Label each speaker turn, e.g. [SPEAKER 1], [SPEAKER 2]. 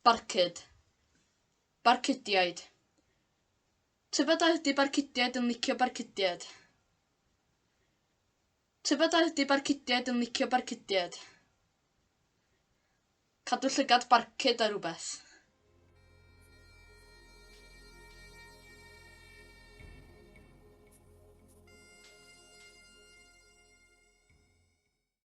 [SPEAKER 1] Barcud. Barcudiaid. Tybed a ydy barcudiaid yn licio barcudiaid? Tybed a ydy barcudiaid yn licio barcudiaid? Cadw llygad barcud a rhywbeth.